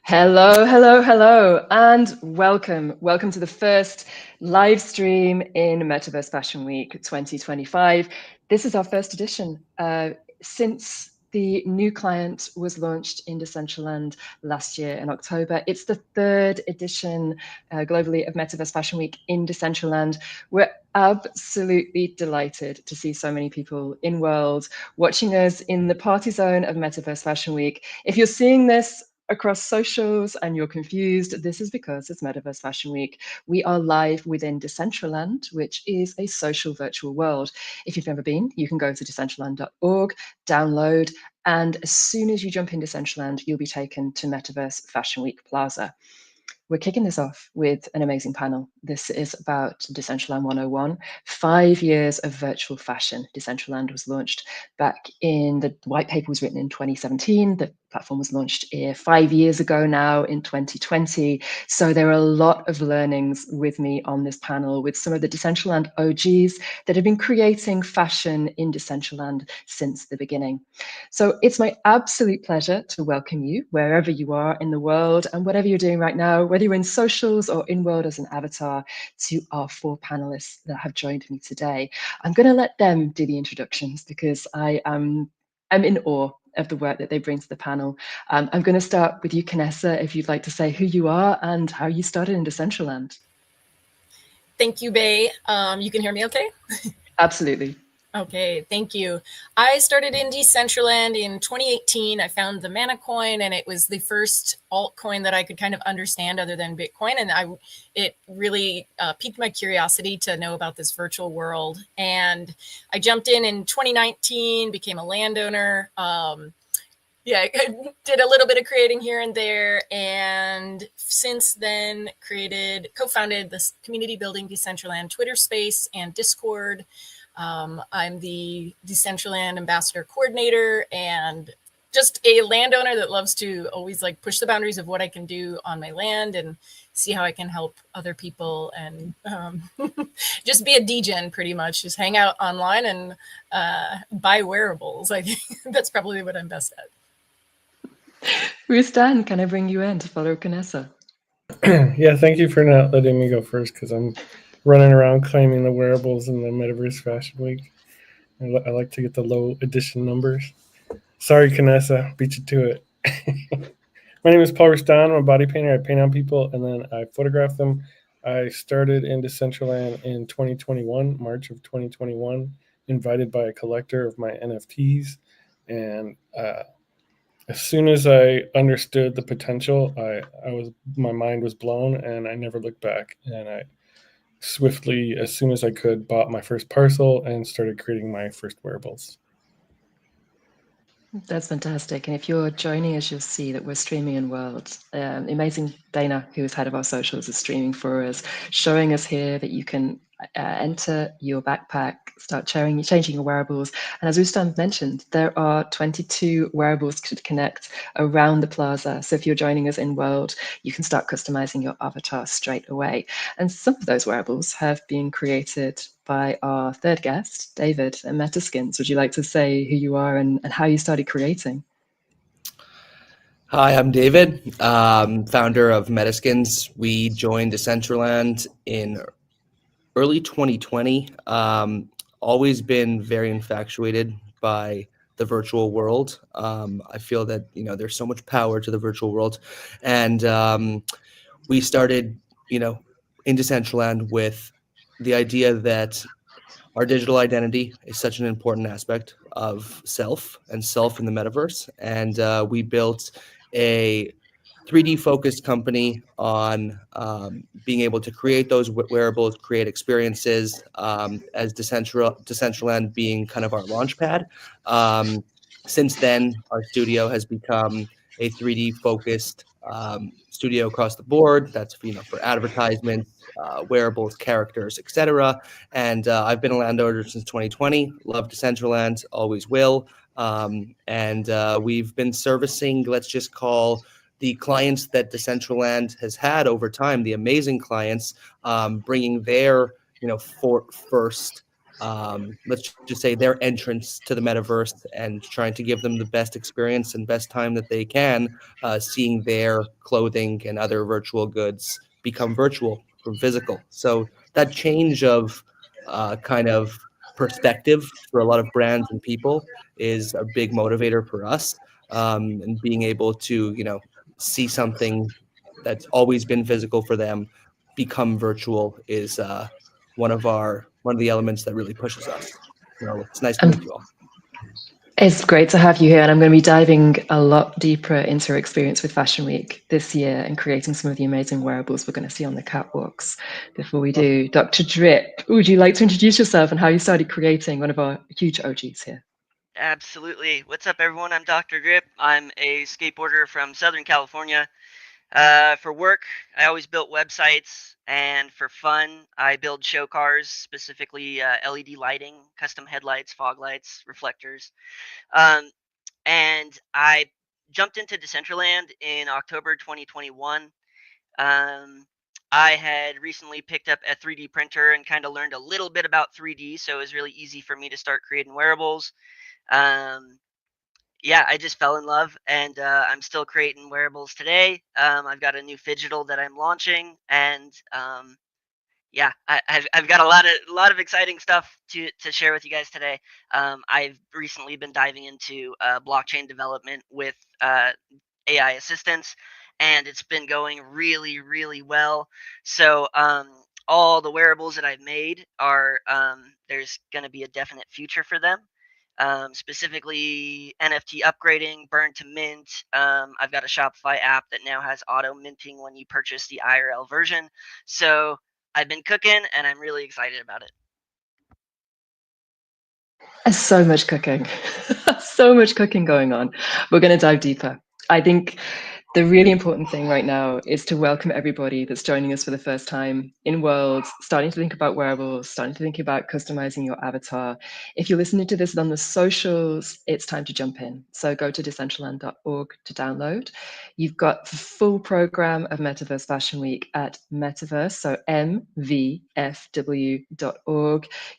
Hello, hello, hello, and welcome. Welcome to the first live stream in Metaverse Fashion Week 2025. This is our first edition since the new client was launched in Decentraland last year in October. It's the third edition globally of Metaverse Fashion Week in Decentraland. We're absolutely delighted to see so many people in world watching us in the party zone of Metaverse Fashion Week. If you're seeing this across socials and you're confused, this is because it's Metaverse Fashion Week. We are live within Decentraland, which is a social virtual world. If you've never been, you can go to decentraland.org, download, and as soon as you jump in Decentraland, you'll be taken to Metaverse Fashion Week Plaza. We're kicking this off with an amazing panel. This is about Decentraland 101, 5 years of virtual fashion. Decentraland was launched back in, the white paper was written in 2017. The platform was launched 5 years ago now in 2020. So there are a lot of learnings with me on this panel with some of the Decentraland OGs that have been creating fashion in Decentraland since the beginning. So it's my absolute pleasure to welcome you wherever you are in the world and whatever you're doing right now, whether you're in socials or in world as an avatar, to our 4 panelists that have joined me today. I'm going to let them do the introductions because I'm in awe of the work that they bring to the panel. I'm going to start with you, Canessa, if you'd like to say who you are and how you started in Decentraland. Thank you, Bay. You can hear me okay? Absolutely. Okay, thank you. I started in Decentraland in 2018. I found the Mana coin, and it was the first altcoin that I could kind of understand other than Bitcoin. And it really piqued my curiosity to know about this virtual world. And I jumped in 2019, became a landowner. I did a little bit of creating here and there. And since then, co-founded this community building Decentraland Twitter space and Discord. I'm the Decentraland ambassador coordinator and just a landowner that loves to always push the boundaries of what I can do on my land and see how I can help other people and just be a degen pretty much, just hang out online and buy wearables. I think that's probably what I'm best at. Roustan, can I bring you in to follow Canessa? Yeah, thank you for not letting me go first because I'm running around claiming the wearables in the Metaverse Fashion Week. I like to get the low edition numbers. Sorry, Canessa, beat you to it. My name is Paul Roustan. I'm a body painter. I paint on people and then I photograph them. I started in Decentraland in 2021, March of 2021, invited by a collector of my NFTs. And as soon as I understood the potential, my mind was blown and I never looked back. And I swiftly, as soon as I could, bought my first parcel and started creating my first wearables. That's fantastic. And if you're joining us, you'll see that we're streaming in world. Amazing Dana, who is head of our socials, is streaming for us, showing us here that you can enter your backpack, start changing your wearables. And as Roustan mentioned, there are 22 wearables to connect around the plaza. So if you're joining us in world, you can start customizing your avatar straight away. And some of those wearables have been created by our third guest, David at Metaskins. Would you like to say who you are and how you started creating? Hi, I'm David, founder of Metaskins. We joined Decentraland in early 2020. Always been very infatuated by the virtual world. I feel that there's so much power to the virtual world, and we started in Decentraland with the idea that our digital identity is such an important aspect of self in the metaverse. And we built a 3D focused company on being able to create those wearables, create experiences, as Decentraland being kind of our launch pad. Since then, our studio has become a 3D focused studio across the board. That's for advertisements, wearables, characters, etc. And I've been a landowner since 2020. Love Decentraland, always will. And we've been servicing, let's just call, the clients that Decentraland has had over time, the amazing clients, bringing their first let's just say, their entrance to the metaverse and trying to give them the best experience and best time that they can, seeing their clothing and other virtual goods become virtual from physical. So that change of kind of perspective for a lot of brands and people is a big motivator for us. And being able to, see something that's always been physical for them become virtual is one of the elements that really pushes us. So it's nice to meet you all. It's great to have you here, and I'm going to be diving a lot deeper into your experience with Fashion Week this year and creating some of the amazing wearables we're going to see on the catwalks. Before we do, DOCTORdripp, would you like to introduce yourself and how you started creating one of our huge OGs here? Absolutely. What's up, everyone? I'm DOCTORdripp. I'm a skateboarder from Southern California. For work, I always built websites, and for fun, I build show cars, specifically LED lighting, custom headlights, fog lights, reflectors. And I jumped into Decentraland in October 2021. I had recently picked up a 3D printer and kind of learned a little bit about 3D, so it was really easy for me to start creating wearables. Yeah, I just fell in love, and I'm still creating wearables today. I've got a new Phygital that I'm launching, and yeah, I've got a lot of exciting stuff to share with you guys today. I've recently been diving into blockchain development with AI assistants, and it's been going really, really well. So all the wearables that I've made are there's going to be a definite future for them. Specifically NFT upgrading, burn to mint. I've got a Shopify app that now has auto minting when you purchase the IRL version. So I've been cooking, and I'm really excited about it. There's so much cooking, so much cooking going on. We're going to dive deeper. I think the really important thing right now is to welcome everybody that's joining us for the first time in Worlds, starting to think about wearables, starting to think about customizing your avatar. If you're listening to this on the socials, it's time to jump in. So go to decentraland.org to download. You've got the full program of Metaverse Fashion Week at Metaverse, so mvfw.org.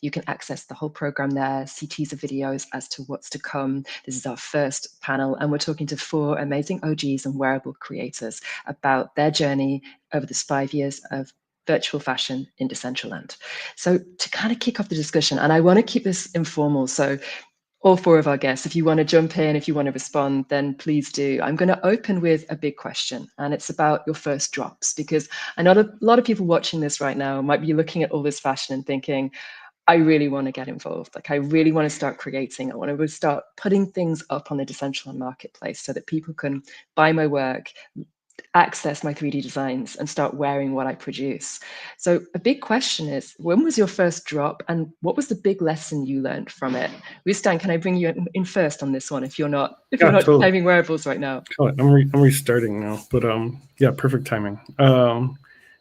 You can access the whole program there, see teaser videos as to what's to come. This is our first panel, and we're talking to 4 amazing OGs and wearable creators about their journey over this 5 years of virtual fashion in Decentraland. So to kind of kick off the discussion, and I want to keep this informal, so all 4 of our guests, if you want to jump in, if you want to respond, then please do. I'm going to open with a big question, and it's about your first drops, because I know a lot of people watching this right now might be looking at all this fashion and thinking, I really want to get involved. Like, I really want to start creating. I want to start putting things up on the Decentraland marketplace so that people can buy my work, access my 3D designs, and start wearing what I produce. So a big question is, when was your first drop, and what was the big lesson you learned from it? Roustan, can I bring you in first on this one if you're not totally. having wearables right now? I'm restarting now, but yeah, perfect timing.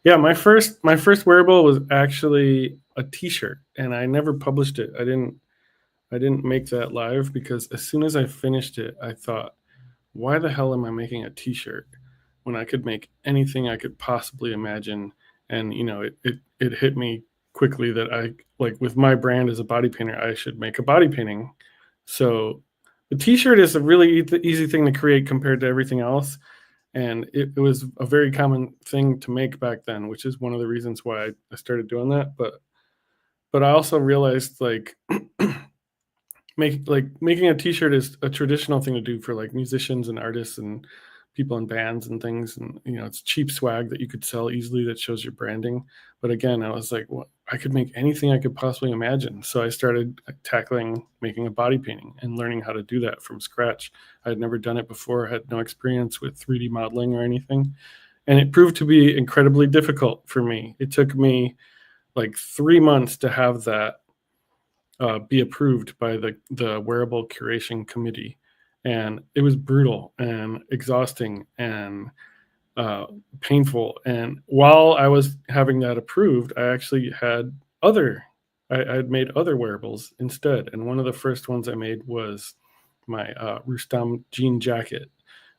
Yeah, my first wearable was actually a T-shirt, and I never published it. I didn't make that live because as soon as I finished it, I thought, why the hell am I making a T-shirt when I could make anything I could possibly imagine? And it hit me quickly that I, like, with my brand as a body painter, I should make a body painting. So the T-shirt is a really easy thing to create compared to everything else. And it was a very common thing to make back then, which is one of the reasons why I started doing that. But I also realized, like, making a T-shirt is a traditional thing to do for, like, musicians and artists and people in bands and things. And it's cheap swag that you could sell easily that shows your branding. But again, I was like, well, I could make anything I could possibly imagine. So I started tackling making a body painting and learning how to do that from scratch. I had never done it before. I had no experience with 3D modeling or anything. And it proved to be incredibly difficult for me. It took me like 3 months to have that be approved by the wearable curation committee. And it was brutal and exhausting and painful. And while I was having that approved, I actually had I had made other wearables instead. And one of the first ones I made was my Roustan jean jacket,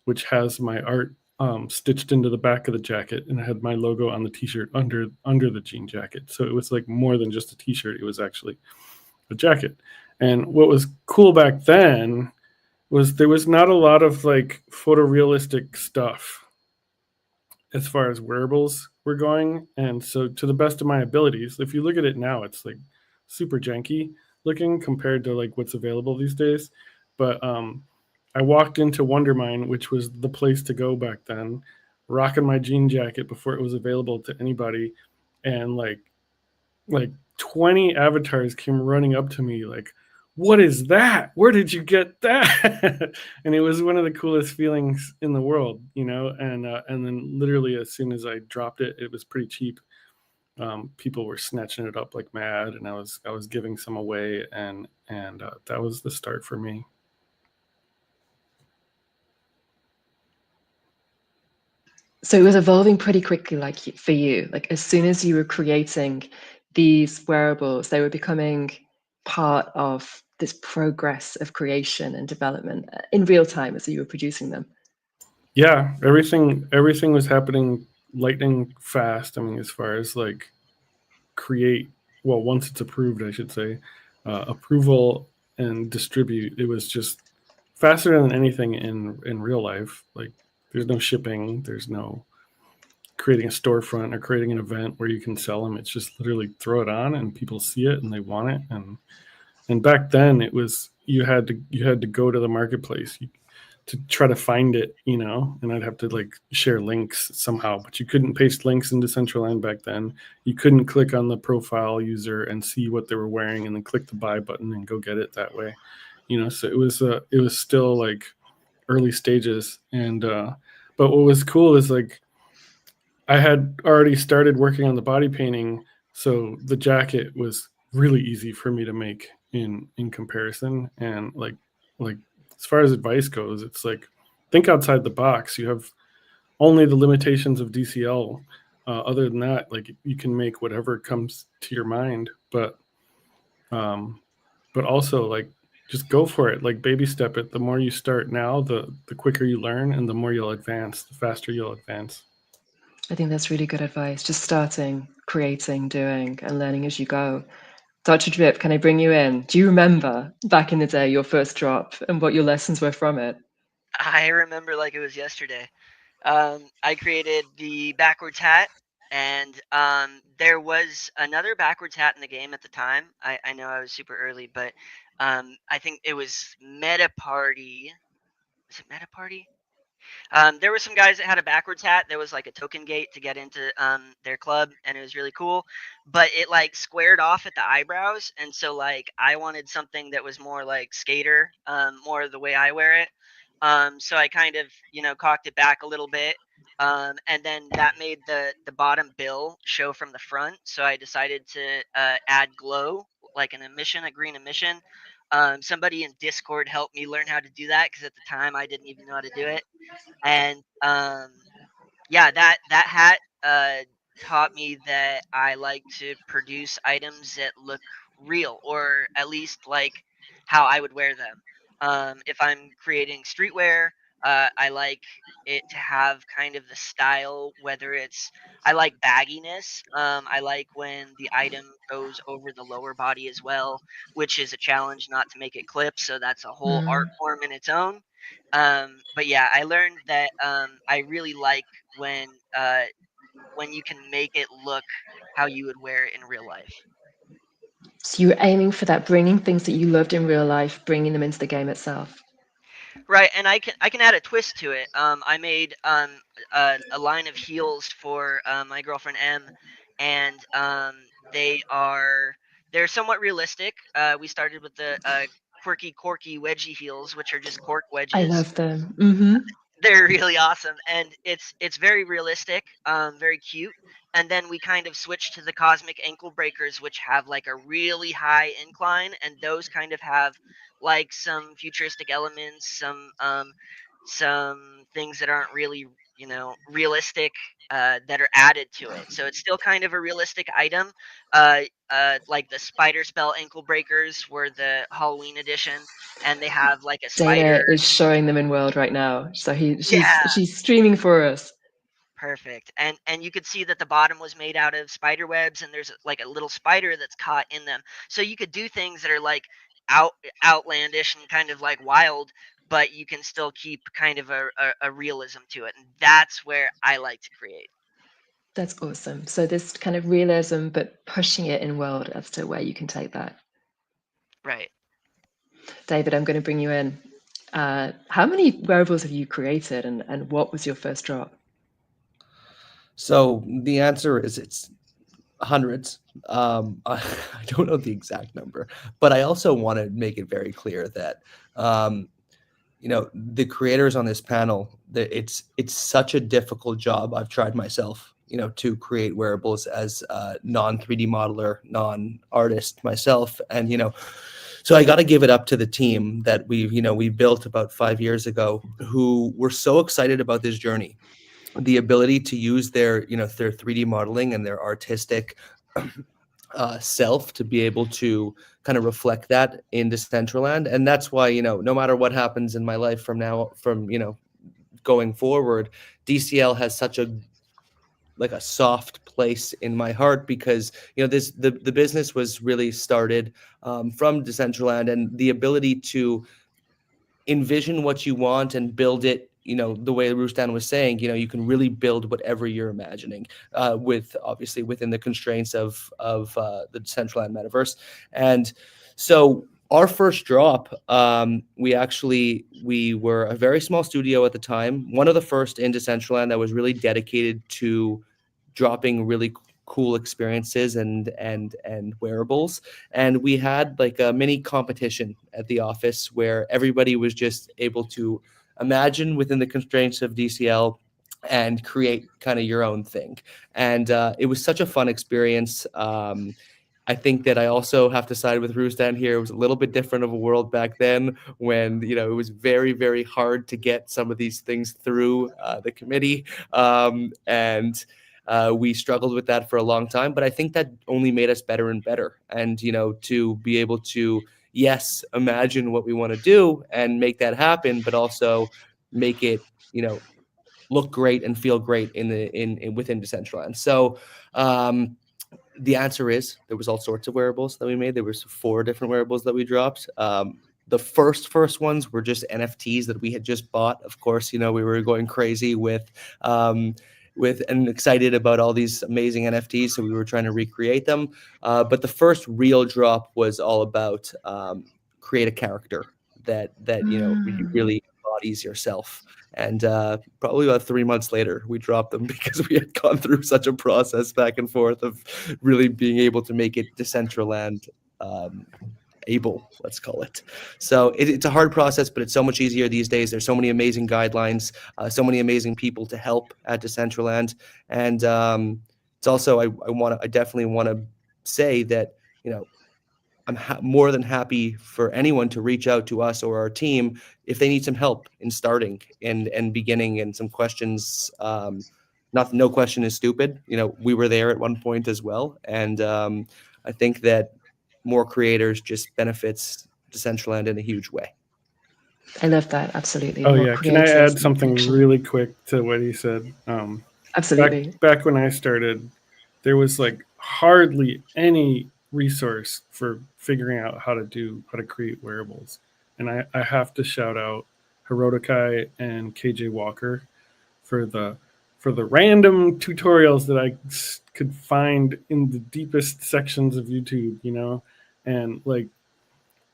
which has my art stitched into the back of the jacket, and I had my logo on the T-shirt under the jean jacket. So it was like more than just a T-shirt. It was actually a jacket. And what was cool back then was there was not a lot of like photorealistic stuff as far as wearables were going. And so, to the best of my abilities, if you look at it now, it's like super janky looking compared to like what's available these days. But I walked into Wondermine, which was the place to go back then, rocking my jean jacket before it was available to anybody, and like 20 avatars came running up to me like, what is that? Where did you get that? And it was one of the coolest feelings in the world, you know. And then literally as soon as I dropped it, it was pretty cheap. People were snatching it up like mad, and I was giving some away, and that was the start for me. So it was evolving pretty quickly, like for you. Like as soon as you were creating these wearables, they were becoming part of this progress of creation and development in real time as you were producing them. Yeah, everything was happening lightning fast. I mean, as far as like create, well, once it's approved, I should say, approval and distribute, it was just faster than anything in real life. Like there's no shipping, there's no creating a storefront or creating an event where you can sell them. It's just literally throw it on and people see it and they want it. And back then it was you had to go to the marketplace to try to find it, you know, and I'd have to like share links somehow, but you couldn't paste links into Decentraland back then. You couldn't click on the profile user and see what they were wearing and then click the buy button and go get it that way, you know. So it was still like early stages. And but what was cool is like I had already started working on the body painting, so the jacket was really easy for me to make in comparison. And like as far as advice goes, it's like think outside the box. You have only the limitations of DCL. Other than that, like you can make whatever comes to your mind, but also like just go for it, like baby step it. The more you start now, the quicker you learn, and the more you'll advance, the faster you'll advance. I think that's really good advice. Just starting, creating, doing, and learning as you go. DOCTORdripp, can I bring you in? Do you remember back in the day your first drop and what your lessons were from it? I remember like it was yesterday. I created the backwards hat, and there was another backwards hat in the game at the time. I know I was super early, but I think it was Meta Party. Was it Meta Party? There were some guys that had a backwards hat. There was like a token gate to get into their club, and it was really cool. But it like squared off at the eyebrows, and so like I wanted something that was more like skater, more the way I wear it. So I kind of cocked it back a little bit, and then that made the bottom bill show from the front. So I decided to add glow, like a green emission. Somebody in Discord helped me learn how to do that because at the time I didn't even know how to do it. And yeah, that hat taught me that I like to produce items that look real, or at least like how I would wear them. If I'm creating streetwear, I like it to have kind of the style, whether it's I like bagginess. I like when the item goes over the lower body as well, which is a challenge not to make it clip. So that's a whole art form in its own. But yeah, I learned that I really like when you can make it look how you would wear it in real life. So you were aiming for that, bringing things that you loved in real life, bringing them into the game itself. Right, and I can add a twist to it. I made a line of heels for my girlfriend M, and they're somewhat realistic. We started with the quirky corky wedgie heels, which are just cork I wedges. love them. Mm-hmm. They're really awesome, and it's very realistic, very cute. And then we kind of switched to the cosmic ankle breakers, which have like a really high incline, and those kind of have like some futuristic elements, some things that aren't really realistic, that are added to it. So it's still kind of a realistic item. Like the spider spell ankle breakers were the Halloween edition, and they have like a Dana spider. is showing them in World right now. So Yeah, she's streaming for us. Perfect. And you could see that the bottom was made out of spider webs, and there's like a little spider that's caught in them. So you could do things that are like outlandish and kind of like wild, but you can still keep kind of a realism to it. And that's where I like to create. That's awesome. So this kind of realism, but pushing it in world as to where you can take that. Right. David, I'm going to bring you in. How many wearables have you created, and what was your first drop? So the answer is it's hundreds. I don't know the exact number, but I also want to make it very clear that the creators on this panel, that it's such a difficult job. I've tried myself, to create wearables as a non 3D modeler, non artist myself, and so I got to give it up to the team that we built about 5 years ago, who were so excited about this journey, the ability to use their 3D modeling and their artistic self to be able to kind of reflect that in Decentraland. And that's why, no matter what happens in my life from going forward, DCL has such a soft place in my heart, because the business was really started from Decentraland, and the ability to envision what you want and build it, the way Roustan was saying, you can really build whatever you're imagining, with obviously within the constraints of the Decentraland metaverse. And so our first drop, we were a very small studio at the time, one of the first in Decentraland that was really dedicated to dropping really cool experiences and wearables. And we had like a mini competition at the office where everybody was just able to imagine within the constraints of DCL and create kind of your own thing. And it was such a fun experience. I think that I also have to side with Roustan here. It was a little bit different of a world back then, when it was very, very hard to get some of these things through the committee, and we struggled with that for a long time. But I think that only made us better and better. And to be able to, yes, imagine what we want to do and make that happen, but also make it look great and feel great within Decentraland. So the answer is there was all sorts of wearables that we made. There was 4 different wearables that we dropped. The first ones were just NFTs that we had just bought. Of course, we were going crazy with and excited about all these amazing NFTs, so we were trying to recreate them. But the first real drop was all about create a character that really embodies yourself. And probably about 3 months later, we dropped them, because we had gone through such a process back and forth of really being able to make it Decentraland able, let's call it. So it's a hard process, but it's so much easier these days. There's so many amazing guidelines, so many amazing people to help at Decentraland. And it's also, I definitely want to say that, I'm more than happy for anyone to reach out to us or our team if they need some help in starting and beginning, and some questions. No question is stupid. We were there at one point as well. And I think that more creators just benefits Decentraland in a huge way. I love that. Absolutely. Oh, More yeah. Can I creators, add something really quick to what he said? Absolutely. Back when I started, there was like hardly any resource for figuring out how to create wearables. And I have to shout out Herodokai and KJ Walker for the random tutorials that I could find in the deepest sections of YouTube, and like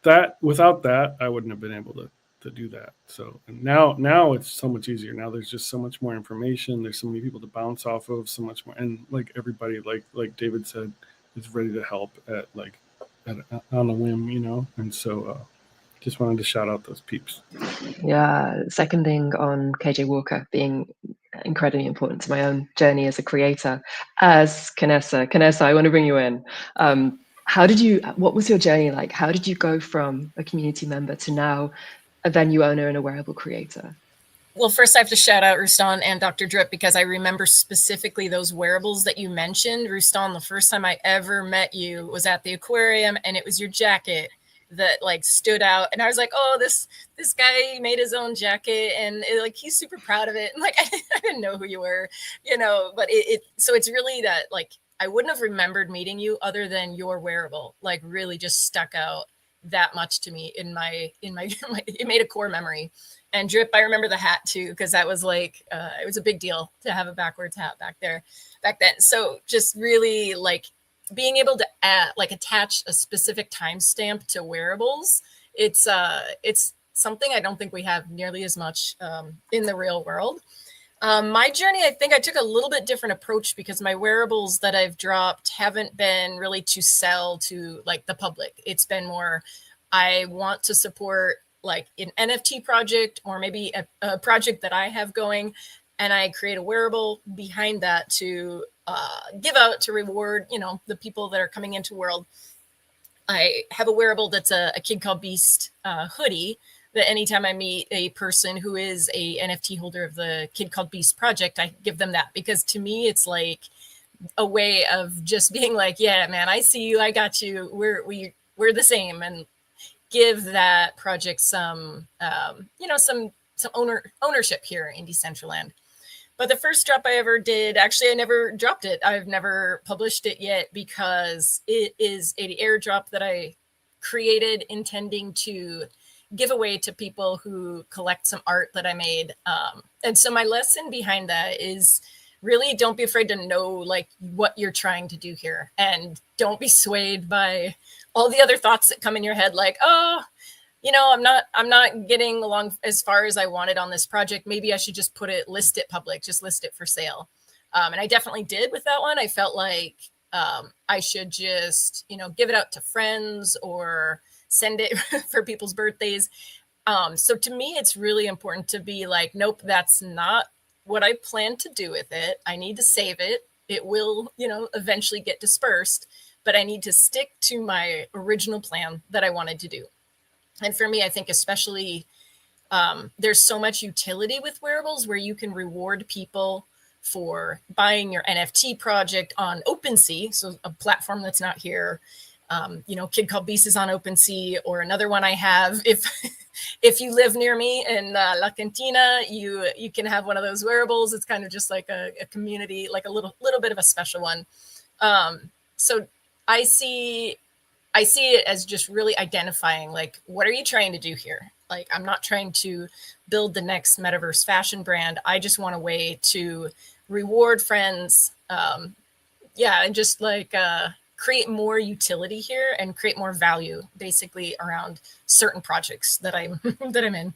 that, without that, I wouldn't have been able to do that. So now it's so much easier. Now there's just so much more information. There's so many people to bounce off of, so much more. And like everybody, like David said, is ready to help on a whim, and so just wanted to shout out those peeps. Yeah, seconding on KJ Walker being incredibly important to my own journey as a creator. As Canessa, I want to bring you in. What was your journey like? How did you go from a community member to now a venue owner and a wearable creator? Well, first I have to shout out Roustan and DOCTORdripp, because I remember specifically those wearables that you mentioned. Roustan, the first time I ever met you was at the aquarium, and it was your jacket that like stood out, and I was like, oh, this guy made his own jacket, and like he's super proud of it. And like I didn't know who you were, but so it's really that like I wouldn't have remembered meeting you other than your wearable like really just stuck out that much to me in my it made a core memory. And Drip, I remember the hat too, because that was like it was a big deal to have a backwards hat back then. So just really like being able to attach a specific timestamp to wearables, it's something I don't think we have nearly as much in the real world. My journey, I think I took a little bit different approach because my wearables that I've dropped haven't been really to sell to like the public. It's been more, I want to support like an NFT project or maybe a project that I have going, and I create a wearable behind that to give out to reward, the people that are coming into world. I have a wearable that's a Kid Called Beast hoodie that anytime I meet a person who is a NFT holder of the Kid Called Beast project, I give them that, because to me, it's like a way of just being like, yeah, man, I see you. I got you. We're the same, and give that project some, some ownership here in Decentraland. But the first drop I ever did, actually, I never dropped it. I've never published it yet because it is an airdrop that I created intending to give away to people who collect some art that I made. And so my lesson behind that is really don't be afraid to know like what you're trying to do here, and don't be swayed by all the other thoughts that come in your head. Like, oh, I'm not getting along as far as I wanted on this project. Maybe I should just list it public, just list it for sale. And I definitely did with that one. I felt like I should just, give it out to friends or send it for people's birthdays. So to me, it's really important to be like, nope, that's not what I plan to do with it. I need to save it. It will, eventually get dispersed, but I need to stick to my original plan that I wanted to do. And for me, I think especially there's so much utility with wearables where you can reward people for buying your NFT project on OpenSea, so a platform that's not here. Kid Called Beast is on OpenSea, or another one I have. If you live near me in La Cantina, you can have one of those wearables. It's kind of just like a community, like a little bit of a special one. So I see it as just really identifying, like, what are you trying to do here? Like, I'm not trying to build the next metaverse fashion brand. I just want a way to reward friends. And just like create more utility here and create more value basically around certain projects that I'm in.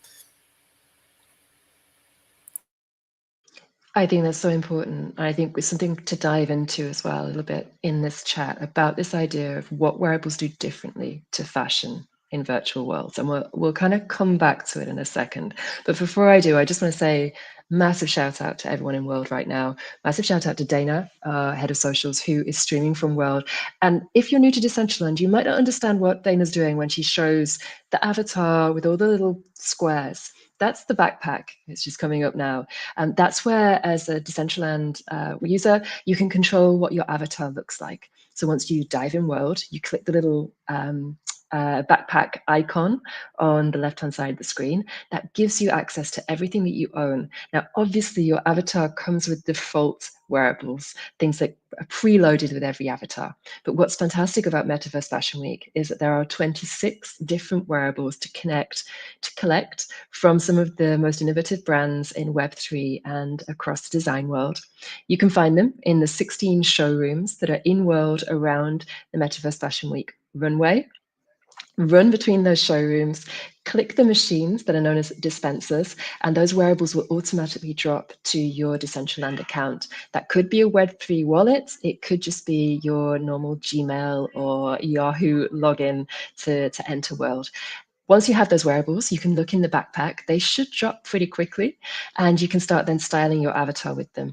I think that's so important. I think it's something to dive into as well a little bit in this chat about this idea of what wearables do differently to fashion in virtual worlds. And we'll kind of come back to it in a second. But before I do, I just want to say massive shout out to everyone in World right now. Massive shout out to Dana, head of socials, who is streaming from World. And if you're new to Decentraland, you might not understand what Dana's doing when she shows the avatar with all the little squares. That's the backpack. It's just coming up now. And that's where, as a Decentraland user, you can control what your avatar looks like. So once you dive in World, you click the little backpack icon on the left-hand side of the screen. That gives you access to everything that you own. Now, obviously, your avatar comes with default wearables, things that are preloaded with every avatar. But what's fantastic about Metaverse Fashion Week is that there are 26 different wearables to collect from some of the most innovative brands in Web3 and across the design world. You can find them in the 16 showrooms that are in world around the Metaverse Fashion Week runway. Run between those showrooms, click the machines that are known as dispensers, and those wearables will automatically drop to your Decentraland account. That could be a Web3 wallet. It could just be your normal Gmail or Yahoo login to enter World. once you have those wearables, you can look in the backpack. They should drop pretty quickly, and you can start then styling your avatar with them.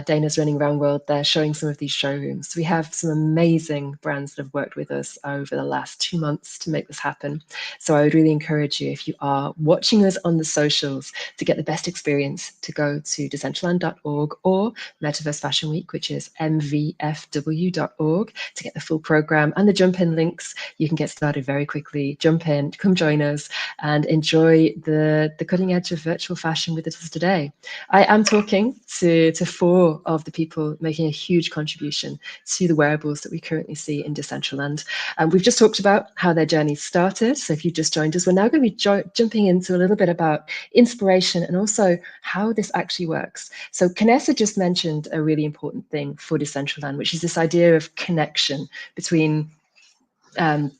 Dana's running around world there showing some of these showrooms. We have some amazing brands that have worked with us over the last 2 months to make this happen. So I would really encourage you, if you are watching us on the socials, to get the best experience, to go to decentraland.org or Metaverse Fashion Week, which is mvfw.org, to get the full program and the jump in links. You can get started very quickly. Jump in, come join us, and enjoy the cutting edge of virtual fashion with us today. I am talking to 4 of the people making a huge contribution to the wearables that we currently see in Decentraland. We've just talked about how their journey started. So if you've just joined us, we're now going to be jumping into a little bit about inspiration and also how this actually works. So Canessa just mentioned a really important thing for Decentraland, which is this idea of connection between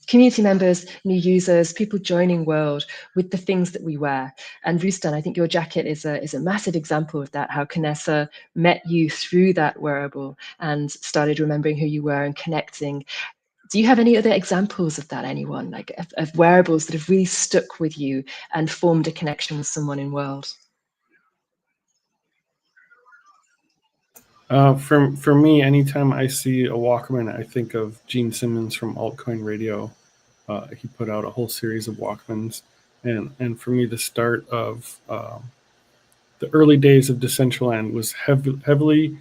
community members, new users, people joining world with the things that we wear. And Roustan, I think your jacket is a massive example of that, how Canessa met you through that wearable and started remembering who you were and connecting. Do you have any other examples of that, anyone, like of wearables that have really stuck with you and formed a connection with someone in world? For me, anytime I see a Walkman, I think of Gene Simmons from Altcoin Radio. He put out a whole series of Walkmans, and for me, the start of the early days of Decentraland was heavily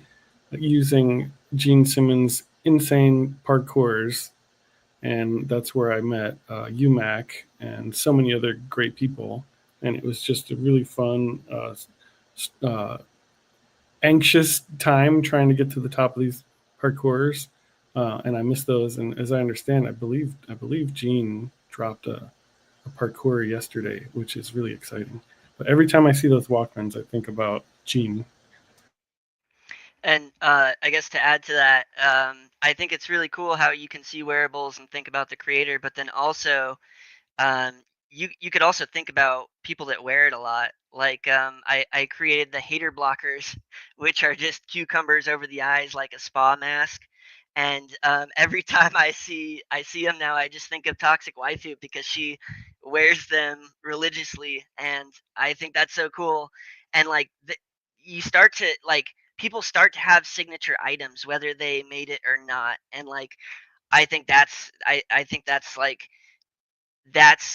using Gene Simmons' insane parkours, and that's where I met UMAC and so many other great people, and it was just a really fun, anxious time trying to get to the top of these parkours, and I miss those. And as I understand, I believe Gene dropped a parkour yesterday, which is really exciting. But every time I see those Walkmans, I think about Gene. And I guess to add to that, I think it's really cool how you can see wearables and think about the creator, but then also um, you could also think about people that wear it a lot. Like I created the hater blockers, which are just cucumbers over the eyes, like a spa mask. And every time I see them now, I just think of Toxic Waifu because she wears them religiously, and I think that's so cool. And like you start to like people start to have signature items, whether they made it or not. And like I think that's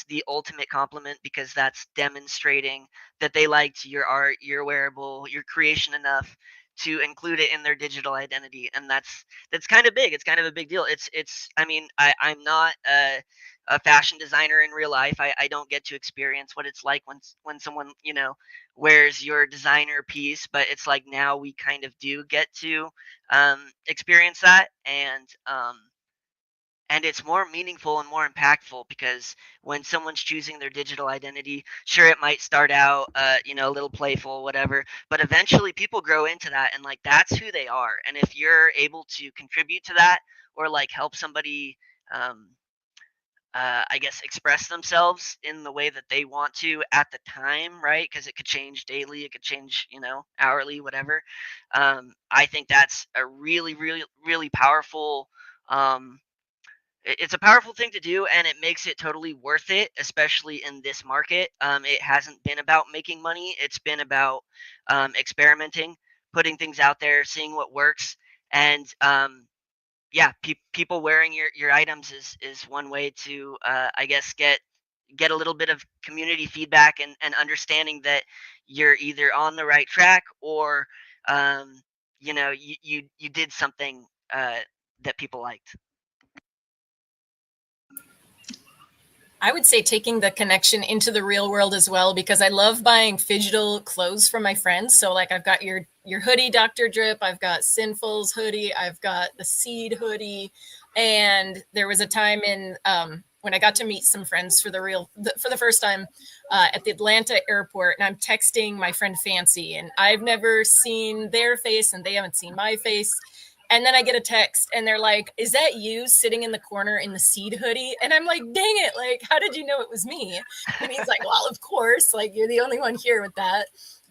the ultimate compliment because that's demonstrating that they liked your art, your wearable, your creation enough to include it in their digital identity, and that's kind of big. It's kind of a big deal. It's. I mean, I'm not a fashion designer in real life. I don't get to experience what it's like when someone wears your designer piece, but it's like now we kind of do get to experience that, and it's more meaningful and more impactful because when someone's choosing their digital identity, sure, it might start out a little playful, whatever, but eventually people grow into that, and like that's who they are. And if you're able to contribute to that or like help somebody um, I guess express themselves in the way that they want to at the time, right? Because it could change daily, it could change, hourly, whatever. I think that's a really, really, really powerful um, it's a powerful thing to do, and it makes it totally worth it, especially in this market. It hasn't been about making money. It's been about experimenting, putting things out there, seeing what works. And yeah, people wearing your items is one way to, I guess, get a little bit of community feedback and understanding that you're either on the right track or, you did something that people liked. I would say taking the connection into the real world as well, because I love buying digital clothes from my friends. So like I've got your hoodie, DOCTORdripp. I've got Sinful's hoodie. I've got the Seed hoodie. And there was a time in when I got to meet some friends for the first time at the Atlanta airport, and I'm texting my friend Fancy, and I've never seen their face and they haven't seen my face. And then I get a text and they're like, "Is that you sitting in the corner in the Seed hoodie?" And I'm like, "Dang it. Like, how did you know it was me?" And he's like, "Well, of course, like you're the only one here with that."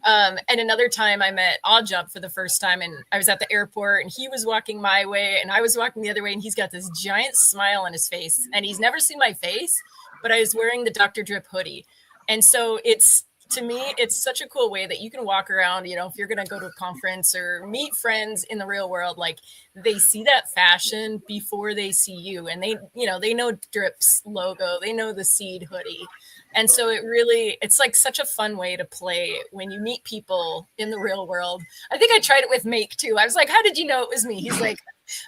And another time I met Oddjob for the first time, and I was at the airport and he was walking my way and I was walking the other way, and he's got this giant smile on his face and he's never seen my face, but I was wearing the DOCTORdripp hoodie. And so to me, it's such a cool way that you can walk around, if you're going to go to a conference or meet friends in the real world, like they see that fashion before they see you. And they know Dripp's logo, they know the Seed hoodie. And so it's like such a fun way to play when you meet people in the real world. I think I tried it with Make too. I was like, how did you know it was me? He's like,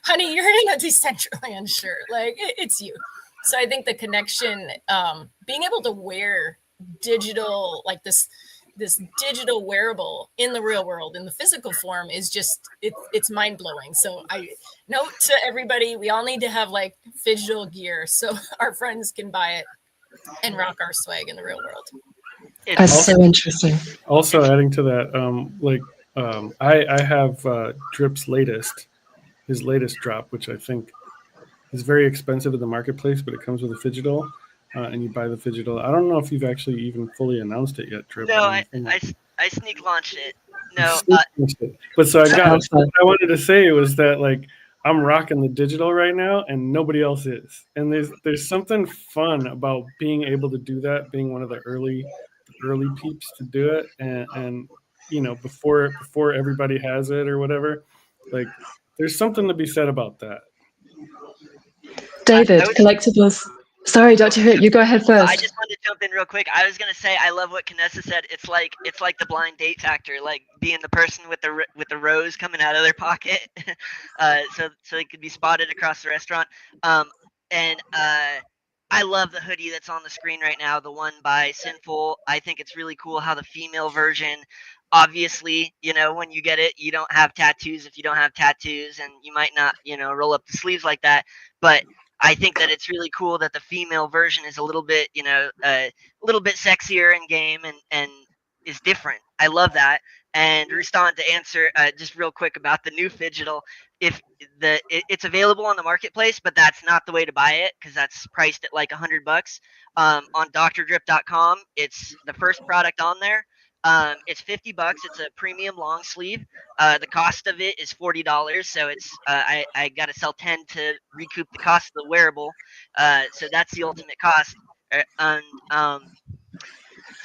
honey, you're in a Decentraland shirt. Like it's you. So I think the connection, being able to wear digital, like this digital wearable in the real world, in the physical form, is just, it's mind blowing. So I note to everybody, we all need to have like digital gear so our friends can buy it and rock our swag in the real world. That's so interesting. Also adding to that, I have Dripp's his latest drop, which I think is very expensive in the marketplace, but it comes with a Phygital, and you buy the Phygital. I don't know if you've actually even fully announced it yet, Dripp. No, I sneak launched it. No, but so what I wanted to say was that like I'm rocking the digital right now, and nobody else is. And there's something fun about being able to do that, being one of the early peeps to do it, and before everybody has it or whatever. Like there's something to be said about that. David, collectibles. Sorry, Dr. Hoot, you go ahead first. I just wanted to jump in real quick. I was gonna say I love what Canessa said. It's like the blind date factor, like being the person with the rose coming out of their pocket, so they could be spotted across the restaurant. I love the hoodie that's on the screen right now, the one by Sinful. I think it's really cool how the female version. Obviously, when you get it, you don't have tattoos if you don't have tattoos, and you might not, roll up the sleeves like that. But I think that it's really cool that the female version is a little bit, a little bit sexier in game and is different. I love that. And Roustan, to answer just real quick about the new Phygital, it's available on the marketplace, but that's not the way to buy it because that's priced at like $100. On DOCTORdripp.com, it's the first product on there. It's $50. It's a premium long sleeve. The cost of it is $40. So it's I got to sell 10 to recoup the cost of the wearable. So that's the ultimate cost. And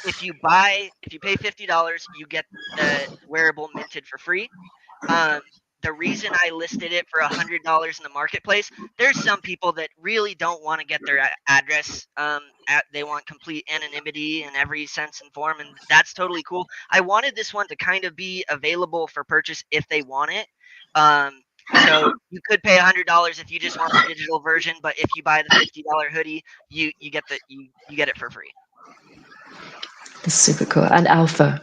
if you pay $50, you get the wearable minted for free. The reason I listed it for $100 in the marketplace, there's some people that really don't want to get their address. They want complete anonymity in every sense and form, and that's totally cool. I wanted this one to kind of be available for purchase if they want it. So you could pay $100 if you just want the digital version, but if you buy the $50 hoodie, you get it for free. That's super cool. And Alpha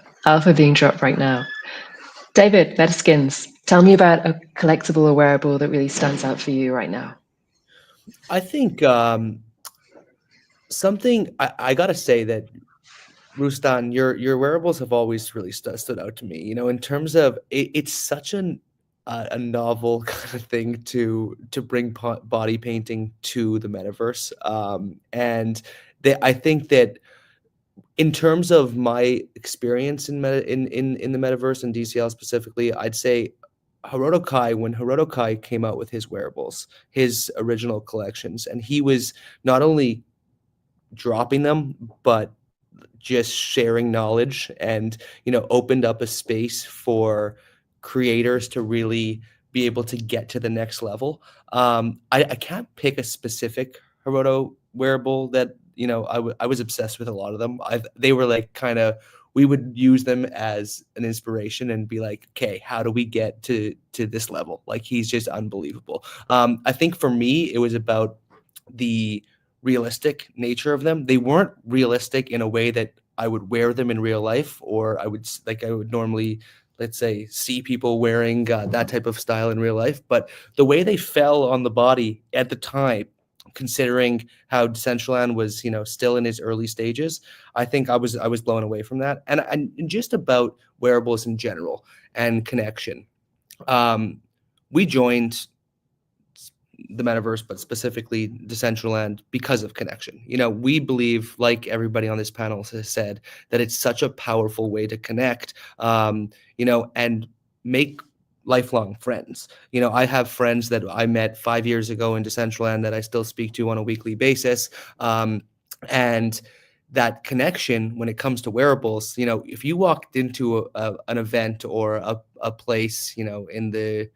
being dropped right now. David, Metaskins, tell me about a collectible or wearable that really stands out for you right now. I think something I gotta say that Roustan, your wearables have always really stood out to me. In terms of it's such a novel kind of thing to bring body painting to the metaverse, and I think that. In terms of my experience in the metaverse and DCL specifically, I'd say when Hiroto Kai came out with his wearables, his original collections, and he was not only dropping them, but just sharing knowledge and, opened up a space for creators to really be able to get to the next level. I can't pick a specific Hiroto wearable that, I was obsessed with a lot of them. They were like we would use them as an inspiration and be like, okay, how do we get to this level? Like, he's just unbelievable. I think for me, it was about the realistic nature of them. They weren't realistic in a way that I would wear them in real life, or I would normally, let's say, see people wearing that type of style in real life. But the way they fell on the body at the time, considering how Decentraland was, still in its early stages, I think I was blown away from that. And just about wearables in general and connection. We joined the metaverse, but specifically Decentraland, because of connection. We believe, like everybody on this panel has said, that it's such a powerful way to connect, and make lifelong friends. I have friends that I met 5 years ago in Decentraland that I still speak to on a weekly basis. And that connection when it comes to wearables, if you walked into an event or a place, in the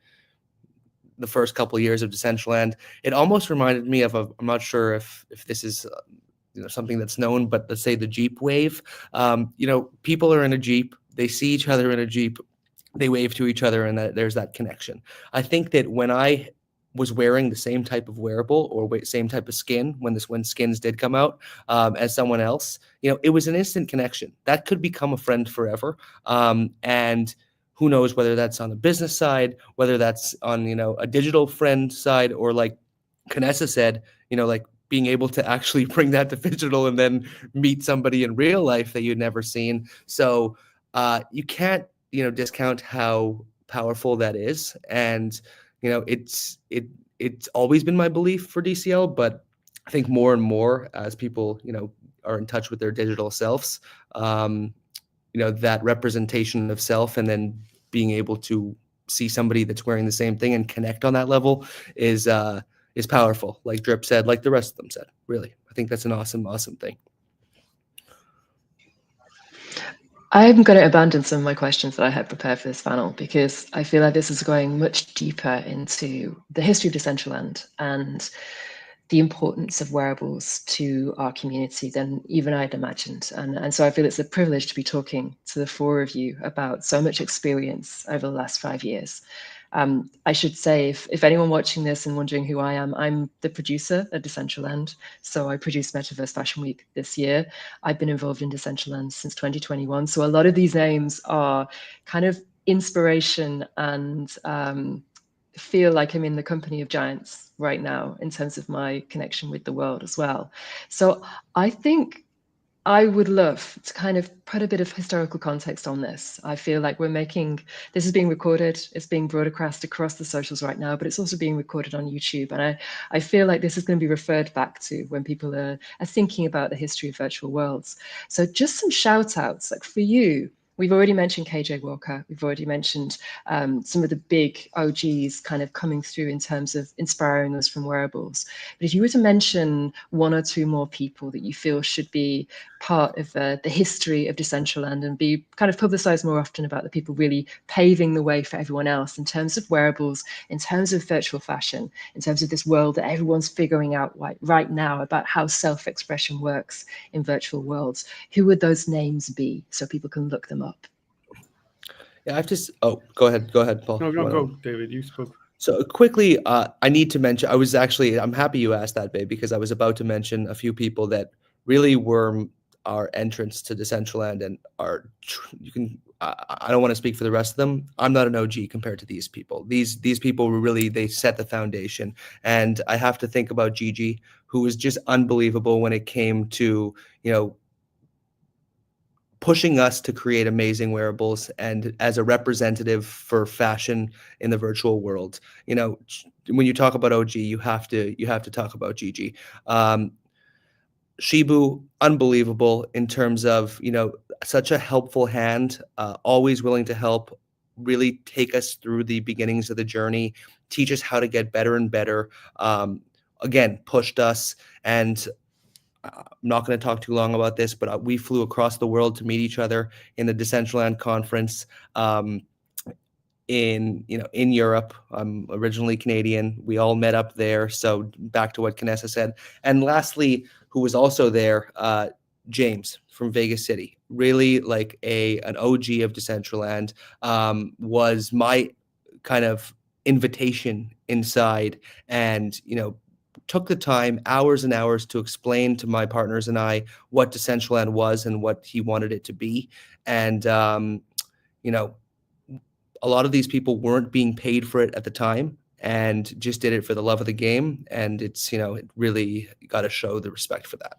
first couple of years of Decentraland, it almost reminded me of I'm not sure if this is something that's known, but let's say the Jeep wave. People are in a Jeep, they see each other in a Jeep, they wave to each other, and there's that connection. I think that when I was wearing the same type of wearable or same type of skin when skins did come out, as someone else, it was an instant connection that could become a friend forever. And who knows whether that's on the business side, whether that's on a digital friend side, or like Canessa said, like being able to actually bring that to digital and then meet somebody in real life that you'd never seen. So you can't discount how powerful that is. And it's always been my belief for DCL, but I think more and more as people are in touch with their digital selves, that representation of self, and then being able to see somebody that's wearing the same thing and connect on that level is powerful. Like Dripp said, like the rest of them said. Really, I think that's an awesome thing. I'm going to abandon some of my questions that I had prepared for this panel, because I feel like this is going much deeper into the history of Decentraland and the importance of wearables to our community than even I'd imagined. And so I feel it's a privilege to be talking to the four of you about so much experience over the last 5 years. I should say, if anyone watching this and wondering who I am, I'm the producer at Decentraland. So I produced Metaverse Fashion Week this year. I've been involved in Decentraland since 2021. So a lot of these names are kind of inspiration, and feel like I'm in the company of giants right now in terms of my connection with the world as well. So I think I would love to kind of put a bit of historical context on this. I feel like this is being recorded, it's being broadcast across the socials right now, but it's also being recorded on YouTube. And I feel like this is going to be referred back to when people are thinking about the history of virtual worlds. So just some shout outs, like for you. We've already mentioned KJ Walker. We've already mentioned some of the big OGs kind of coming through in terms of inspiring us from wearables. But if you were to mention one or two more people that you feel should be part of the history of Decentraland and be kind of publicized more often about the people really paving the way for everyone else in terms of wearables, in terms of virtual fashion, in terms of this world that everyone's figuring out right now about how self-expression works in virtual worlds, who would those names be so people can look them up? Yeah, go ahead, Paul. No, go, David. You spoke. So quickly, I need to mention, I'm happy you asked that, babe, because I was about to mention a few people that really were our entrance to Decentraland, and I don't want to speak for the rest of them. I'm not an OG compared to these people. These people were really, they set the foundation. And I have to think about Gigi, who was just unbelievable when it came to, pushing us to create amazing wearables, and as a representative for fashion in the virtual world. When you talk about OG, you have to talk about Gigi. Shibu, unbelievable in terms of, such a helpful hand, always willing to help, really take us through the beginnings of the journey, teach us how to get better and better. Again, pushed us. And I'm not going to talk too long about this, but we flew across the world to meet each other in the Decentraland conference in Europe. I'm originally Canadian. We all met up there. So back to what Canessa said. And lastly, who was also there, James from Vegas City, really like an OG of Decentraland, was my kind of invitation inside, and took the time, hours and hours, to explain to my partners and I what Decentraland was and what he wanted it to be. And, a lot of these people weren't being paid for it at the time, and just did it for the love of the game. And it's, it really got to show the respect for that.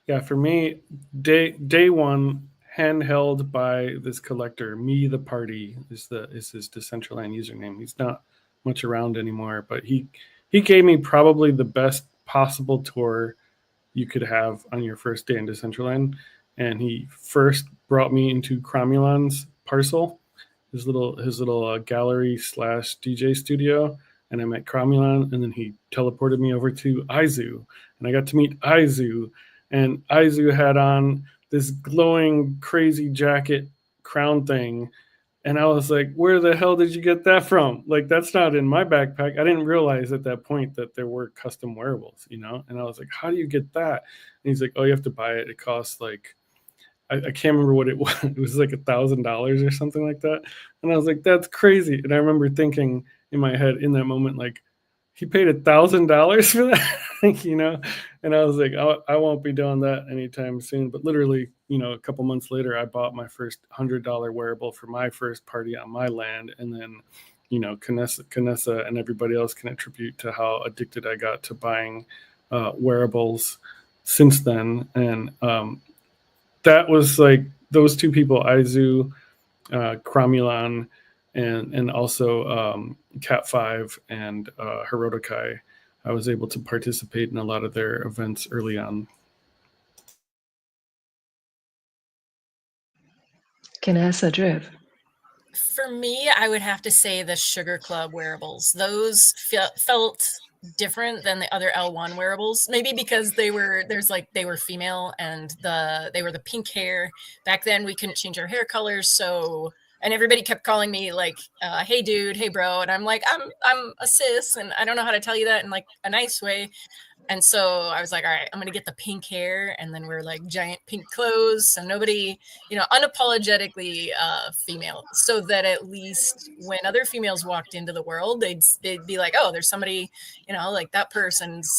Yeah, for me, day one, handheld by this collector, Me the Party is his Decentraland username. He's not much around anymore, but he gave me probably the best possible tour you could have on your first day in Decentraland. And he first brought me into Cromulan's parcel, his little gallery / DJ studio, and I met Cromulon, and then he teleported me over to Aizu, and I got to meet Aizu, and Aizu had on this glowing, crazy jacket crown thing. And I was like, where the hell did you get that from? Like, that's not in my backpack. I didn't realize at that point that there were custom wearables, you know? And I was like, how do you get that? And he's like, oh, you have to buy it. It costs like, I can't remember what it was. It was like $1,000 or something like that. And I was like, that's crazy. And I remember thinking in my head in that moment, like, he paid $1,000 for that, you know? And I was like, I won't be doing that anytime soon. But literally, you know, a couple months later, I bought my first $100 wearable for my first party on my land. And then, you know, Canessa and everybody else can attribute to how addicted I got to buying wearables since then. And that was like those two people, Aizu, Cromulon, and also Cat 5 and Herodokai. I was able to participate in a lot of their events early on. Canessa, Driv. For me, I would have to say the Sugar Club wearables. Those felt different than the other L1 wearables, maybe because they were female and they were the pink hair. Back then we couldn't change our hair colors, so and everybody kept calling me like, hey dude, hey bro, and I'm like, I'm a cis and I don't know how to tell you that in like a nice way. And so I was like, all right, I'm going to get the pink hair. And then we're like giant pink clothes. So nobody, you know, unapologetically female. So that at least when other females walked into the world, they'd be like, oh, there's somebody, you know, like that person's,